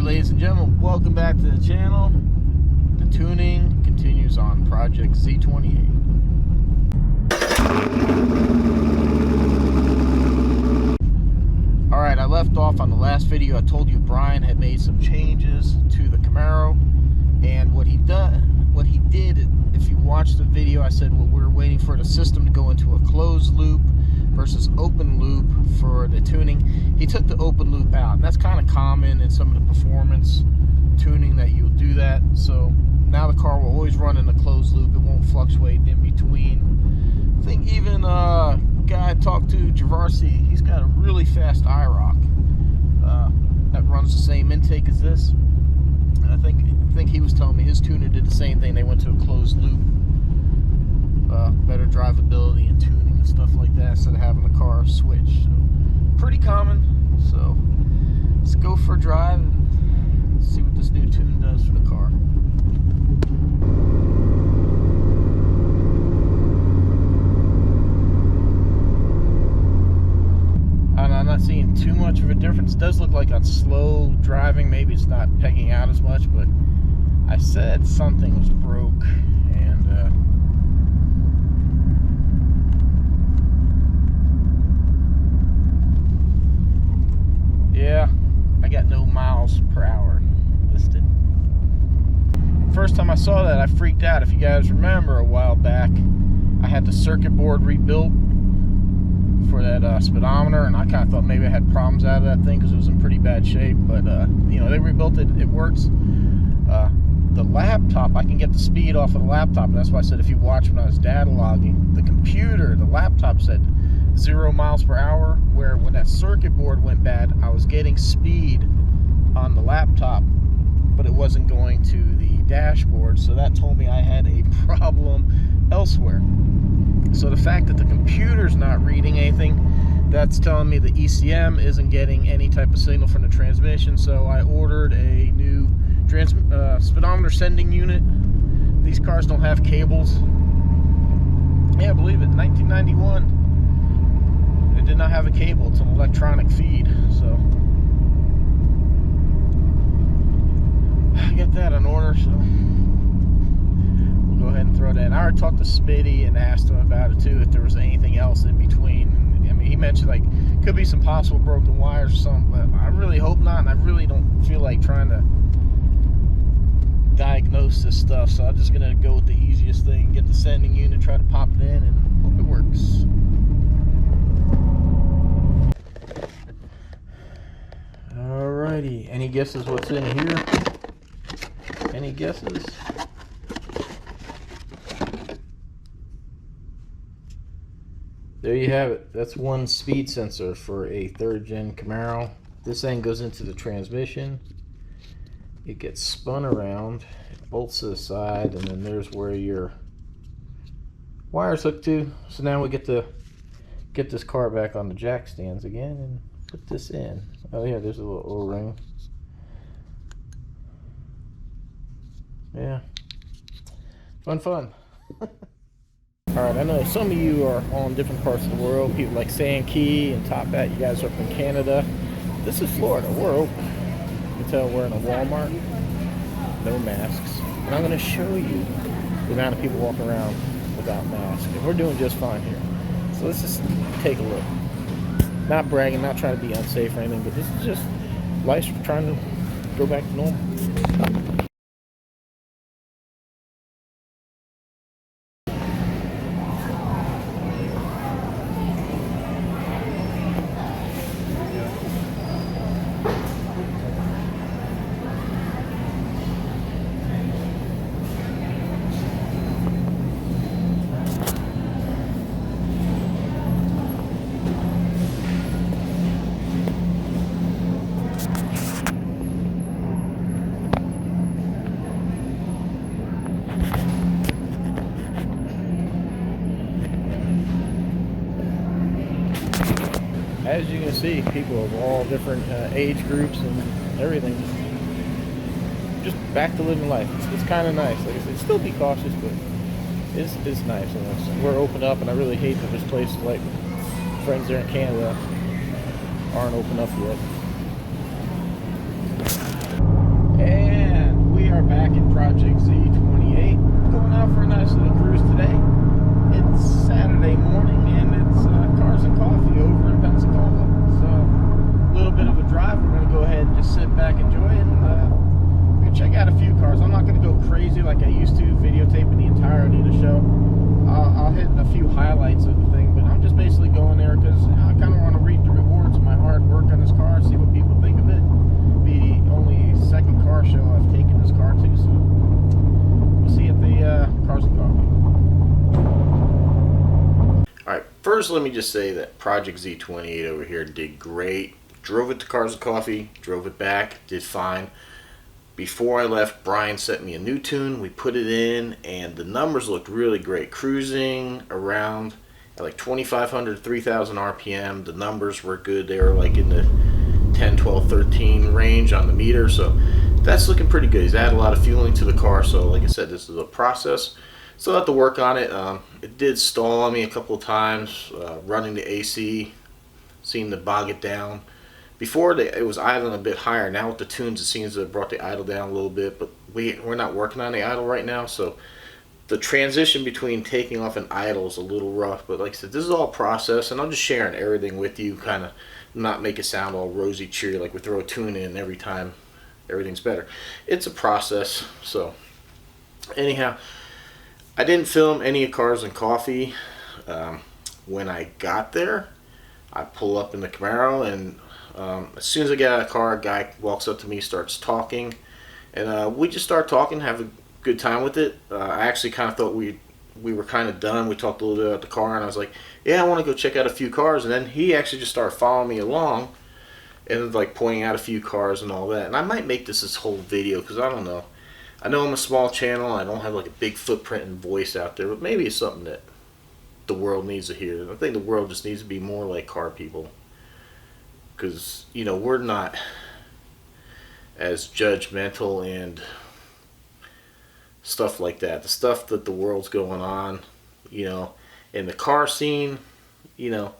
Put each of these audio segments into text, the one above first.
Alright, ladies and gentlemen, welcome back to the channel. The tuning continues on Project Z28. Alright, I left off on the last video. I told you Brian had made some changes to the Camaro, and what he did, if you watch the video, I said, well, we're waiting for the system to go into a closed loop versus open loop for the tuning. He took the open loop out, and that's kind of common in some of the performance tuning that you'll do that. So now the car will always run in a closed loop. It won't fluctuate in between. I think even a guy I talked to, Javarsi, he's got a really fast IROC that runs the same intake as this. And I think he was telling me his tuner did the same thing. They went to a closed loop. Better drivability and tuning and stuff like that instead of having the car switch. So, pretty common. So let's go for a drive and see what this new tune does for the car. And I'm not seeing too much of a difference. It does look like on slow driving maybe it's not pegging out as much, but I said something was broke, and yeah, I got no miles per hour listed. First time I saw that, I freaked out. If you guys remember, a while back, I had the circuit board rebuilt for that speedometer, and I kind of thought maybe I had problems out of that thing because it was in pretty bad shape. But you know, they rebuilt it. It works. The laptop, I can get the speed off of the laptop, and that's why I said if you watch when I was data logging, the computer, the laptop said 0 miles per hour, where when that circuit board went bad, I was getting speed on the laptop, but it wasn't going to the dashboard, so that told me I had a problem elsewhere. So the fact that the computer's not reading anything, that's telling me the ECM isn't getting any type of signal from the transmission, so I ordered a new speedometer sending unit. These cars don't have cables. Yeah, believe it, 1991. It did not have a cable. It's an electronic feed. So I got that on order, so we'll go ahead and throw that in. I already talked to Spitty and asked him about it too, if there was anything else in between. I mean, he mentioned like could be some possible broken wires or something, but I really hope not, and I really don't feel like trying to diagnose this stuff, so I'm just gonna go with the easiest thing, get the sending unit, try to pop it in, and hope it works. Alrighty, any guesses what's in here? Any guesses? There you have it. That's one speed sensor for a third gen Camaro. This thing goes into the transmission. It gets spun around, it bolts to the side, and then there's where your wires hook to. So now we get to get this car back on the jack stands again and put this in. Oh yeah, there's a little O-ring. Yeah, fun. Alright, I know some of you are on different parts of the world. People like Sankey and Top Hat, you guys are up in Canada. This is Florida, we're open. You can tell we're in a Walmart, no masks. And I'm going to show you the amount of people walking around without masks. And we're doing just fine here. So let's just take a look. Not bragging, not trying to be unsafe or anything, but this is just life trying to go back to normal. As you can see, people of all different age groups and everything, just back to living life. It's kind of nice. Like I said, still be cautious, but it's nice. And we're open up, and I really hate that there's places like friends there in Canada aren't open up yet. are back in Project Z28, going out for a nice little cruise today. It's Saturday morning and it's Cars and Coffee over in Pensacola. So a little bit of a drive. We're going to go ahead and just sit back, enjoy it, and we're going to check out a few cars. I'm not going to go crazy like I used to, videotaping the entirety of the show. I'll hit a few highlights of the thing, but I'm just basically going there because I kind of want to reap the rewards of my hard work on this car, see what people think of it. Be the only second car show I've taken this car to, so we'll see at the Cars and Coffee. Alright, first let me just say that Project Z28 over here did great. Drove it to Cars and Coffee, drove it back, did fine. Before I left, Brian sent me a new tune. We put it in, and the numbers looked really great. Cruising around at like 2,500, 3,000 RPM. The numbers were good. They were like in the 10, 12, 13 range on the meter. So that's looking pretty good. He's added a lot of fueling to the car. So like I said, this is a process. Still have to work on it. It did stall on me a couple of times. Running the AC seemed to bog it down. Before, it was idling a bit higher. Now with the tunes, it seems to have brought the idle down a little bit, but we're not working on the idle right now, so the transition between taking off and idle is a little rough. But like I said, this is all process, and I'm just sharing everything with you, kind of not make it sound all rosy cheery like we throw a tune in every time everything's better. It's a process. So anyhow, I didn't film any of Cars and Coffee. When I got there, I pull up in the Camaro, and as soon as I get out of the car, a guy walks up to me, starts talking, and we just start talking, have a good time with it. I actually kind of thought we were kind of done. We talked a little bit about the car, and I was like, yeah, I want to go check out a few cars. And then he actually just started following me along and like pointing out a few cars and all that. And I might make this whole video because I don't know. I know I'm a small channel. I don't have like a big footprint and voice out there, but maybe it's something that the world needs to hear. I think the world just needs to be more like car people. Because, you know, we're not as judgmental and stuff like that. The stuff that the world's going on, you know, in the car scene, you know,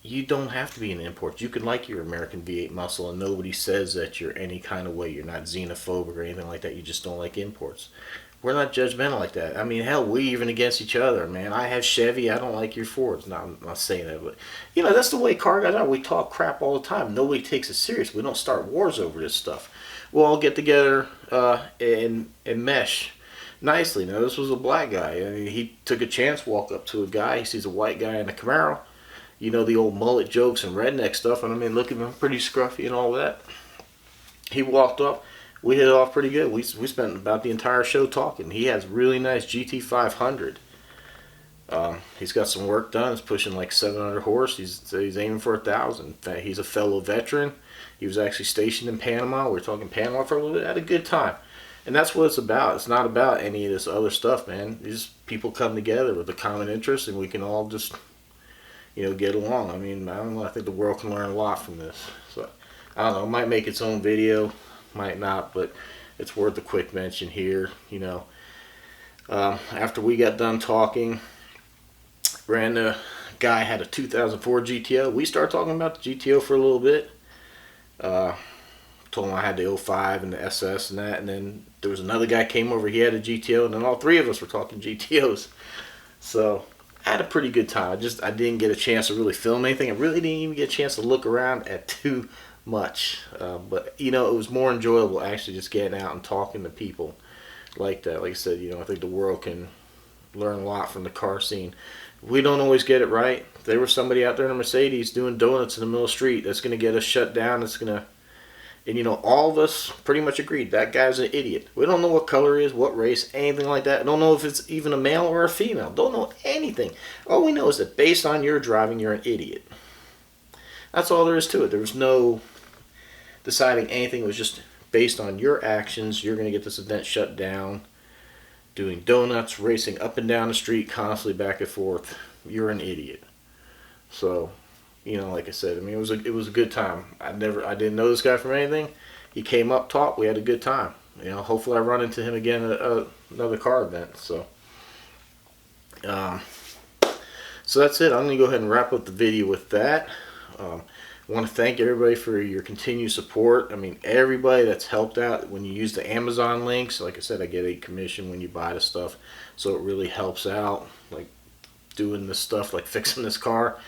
you don't have to be an import. You can like your American V8 muscle, and nobody says that you're any kind of way. You're not xenophobic or anything like that. You just don't like imports. We're not judgmental like that. I mean, hell, we're even against each other, man. I have Chevy. I don't like your Fords. No, I'm not saying that, but, you know, that's the way car guys are. We talk crap all the time. Nobody takes it serious. We don't start wars over this stuff. We'll all get together and mesh nicely. Now, this was a black guy. I mean, he took a chance, walk up to a guy. He sees a white guy in a Camaro. You know, the old mullet jokes and redneck stuff. And, I mean, look at him, pretty scruffy and all that. He walked up. We hit it off pretty good. We spent about the entire show talking. He has really nice GT500. He's got some work done. He's pushing like 700 horse. He's aiming for 1,000. In fact, he's a fellow veteran. He was actually stationed in Panama. We were talking Panama for a little bit. Had a good time. And that's what it's about. It's not about any of this other stuff, man. These people come together with a common interest, and we can all just, you know, get along. I mean, I don't know. I think the world can learn a lot from this. So, I don't know. It might make its own video. Might not, but it's worth a quick mention here. You know, after we got done talking, the guy had a 2004 GTO. We started talking about the GTO for a little bit. Told him I had the 05 and the SS and that, and then there was another guy came over. He had a GTO, and then all three of us were talking GTOs. So I had a pretty good time. I didn't get a chance to really film anything. I really didn't even get a chance to look around at too much, but you know, it was more enjoyable actually just getting out and talking to people like that. Like I said, you know, I think the world can learn a lot from the car scene. We don't always get it right. If there was somebody out there in a Mercedes doing donuts in the middle of the street, that's going to get us shut down. That's going to, and you know, all of us pretty much agreed that guy's an idiot. We don't know what color he is, what race, anything like that. Don't know if it's even a male or a female. Don't know anything. All we know is that based on your driving, you're an idiot. That's all there is to it. There was no deciding anything. It was just based on your actions. You're going to get this event shut down. Doing donuts, racing up and down the street, constantly back and forth. You're an idiot. So, you know, like I said, I mean, it was a good time. I didn't know this guy from anything. He came up, talked. We had a good time. You know, hopefully I run into him again at another car event. So, so that's it. I'm going to go ahead and wrap up the video with that. I want to thank everybody for your continued support. I mean, everybody that's helped out when you use the Amazon links. Like I said, I get a commission when you buy the stuff, so it really helps out, like doing this stuff, like fixing this car.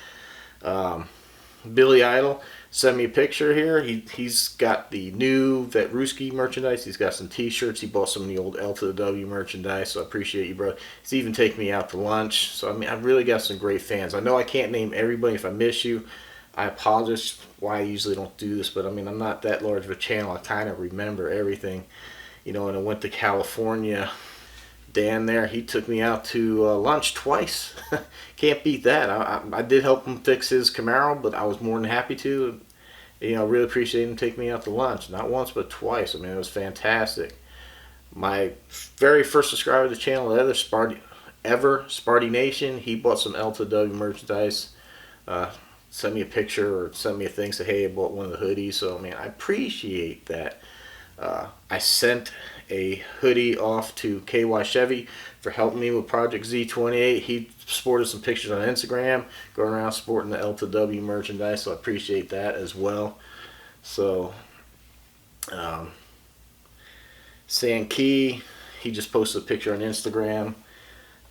Billy Idol sent me a picture here. He's got the new Vetruski merchandise. He's got some t-shirts. He bought some of the old L to the W merchandise, so I appreciate you, bro. He's even taking me out to lunch. So I mean, I've really got some great fans. I know I can't name everybody. If I miss you, I apologize why I usually don't do this, but I mean, I'm not that large of a channel. I kind of remember everything, you know. And I went to California. Dan there, he took me out to lunch twice. Can't beat that. I did help him fix his Camaro, but I was more than happy to. You know, really appreciate him taking me out to lunch. Not once, but twice. I mean, it was fantastic. My very first subscriber to the channel, Sparty Nation, he bought some L to W merchandise. Sent me a picture or sent me a thing, said, hey, I bought one of the hoodies. So, I mean, I appreciate that. I sent a hoodie off to KY Chevy for helping me with Project Z28. He sported some pictures on Instagram, going around sporting the L to W merchandise, so I appreciate that as well. So, San Key, he just posted a picture on Instagram.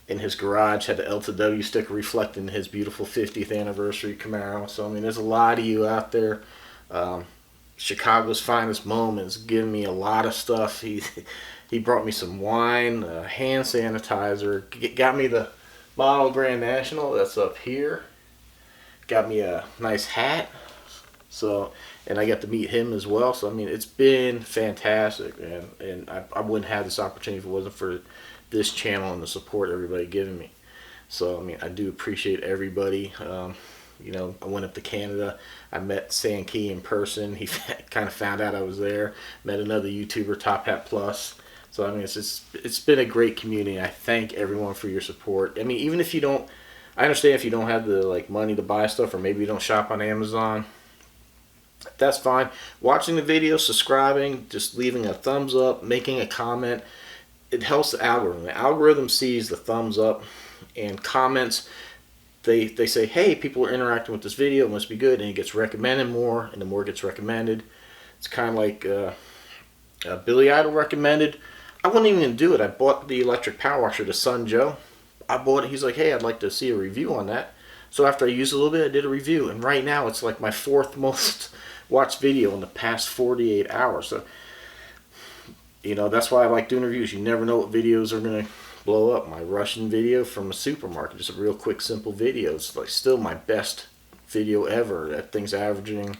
In his garage, had the L to W sticker reflecting his beautiful 50th anniversary Camaro. So, I mean, there's a lot of you out there. Chicago's Finest Moments giving me a lot of stuff. He brought me some wine, hand sanitizer, got me the bottle Grand National that's up here, got me a nice hat. So, and I got to meet him as well. So I mean, it's been fantastic, man. And I wouldn't have this opportunity if it wasn't for this channel and the support everybody giving me. So I mean, I do appreciate everybody. You know, I went up to Canada. I met San Key in person. He kind of found out I was there. Met another YouTuber, Top Hat Plus. So I mean, it's been a great community. I thank everyone for your support. I mean, even if you don't, I understand if you don't have the like money to buy stuff, or maybe you don't shop on Amazon. That's fine. Watching the video, subscribing, just leaving a thumbs up, making a comment, it helps the algorithm. The algorithm sees the thumbs up and comments. They say, hey, people are interacting with this video, it must be good, and it gets recommended more, and the more it gets recommended, it's kind of like Billy Idol recommended. I wasn't even going to do it. I bought the electric power washer to Son Joe. I bought it. He's like, hey, I'd like to see a review on that. So after I used it a little bit, I did a review, and right now it's like my 4th most watched video in the past 48 hours. So, you know, that's why I like doing reviews. You never know what videos are going to blow up. My Russian video from a supermarket, just a real quick, simple video. It's like still my best video ever. That thing's averaging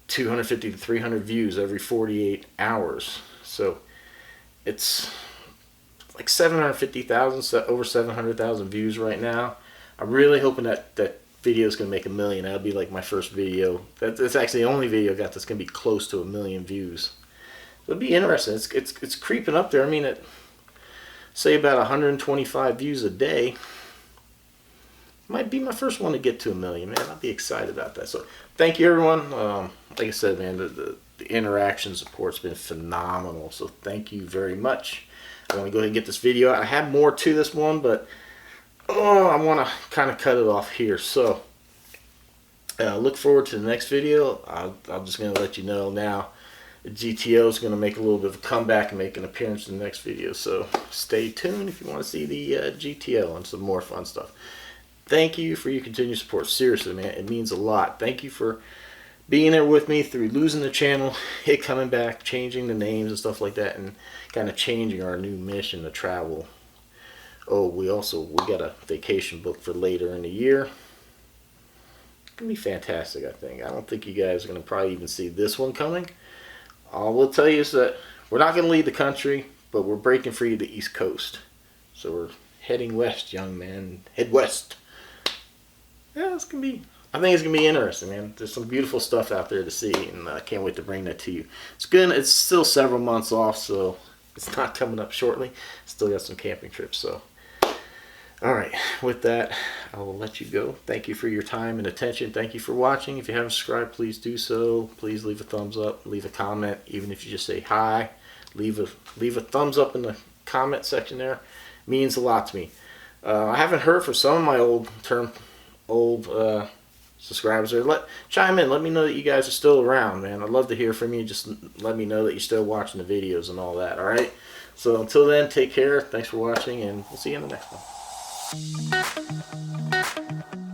250 to 300 views every 48 hours. So it's like 750,000, over 700,000 views right now. I'm really hoping that video is going to make 1 million. That'll be like my first video. That's actually the only video I got that's going to be close to 1 million views. So it'll be interesting. It's creeping up there. I mean, say about 125 views a day. Might be my first one to get to 1 million, man. I'll be excited about that. So thank you, everyone. Like I said, man, the interaction support's been phenomenal. So thank you very much. I want to go ahead and get this video out. I have more to this one, but I want to kind of cut it off here. So look forward to the next video. I'm just going to let you know now. The GTO is going to make a little bit of a comeback and make an appearance in the next video. So stay tuned if you want to see the GTO and some more fun stuff. Thank you for your continued support. Seriously, man, it means a lot. Thank you for being there with me through losing the channel, it coming back, changing the names and stuff like that, and kind of changing our new mission to travel. Oh, we got a vacation booked for later in the year. It's going to be fantastic, I think. I don't think you guys are going to probably even see this one coming. All we'll tell you is that we're not going to leave the country, but we're breaking free to the East Coast. So we're heading west, young man. Head west. Yeah, it's going to be, I think it's going to be interesting, man. There's some beautiful stuff out there to see, and I can't wait to bring that to you. It's good. It's still several months off, so it's not coming up shortly. Still got some camping trips, so. All right, with that, I will let you go. Thank you for your time and attention. Thank you for watching. If you haven't subscribed, please do so. Please leave a thumbs up, leave a comment, even if you just say hi. Leave a thumbs up in the comment section there. It means a lot to me. I haven't heard from some of my old subscribers, or chime in. Let me know that you guys are still around, man. I'd love to hear from you. Just let me know that you're still watching the videos and all that. All right. So until then, take care. Thanks for watching, and we'll see you in the next one.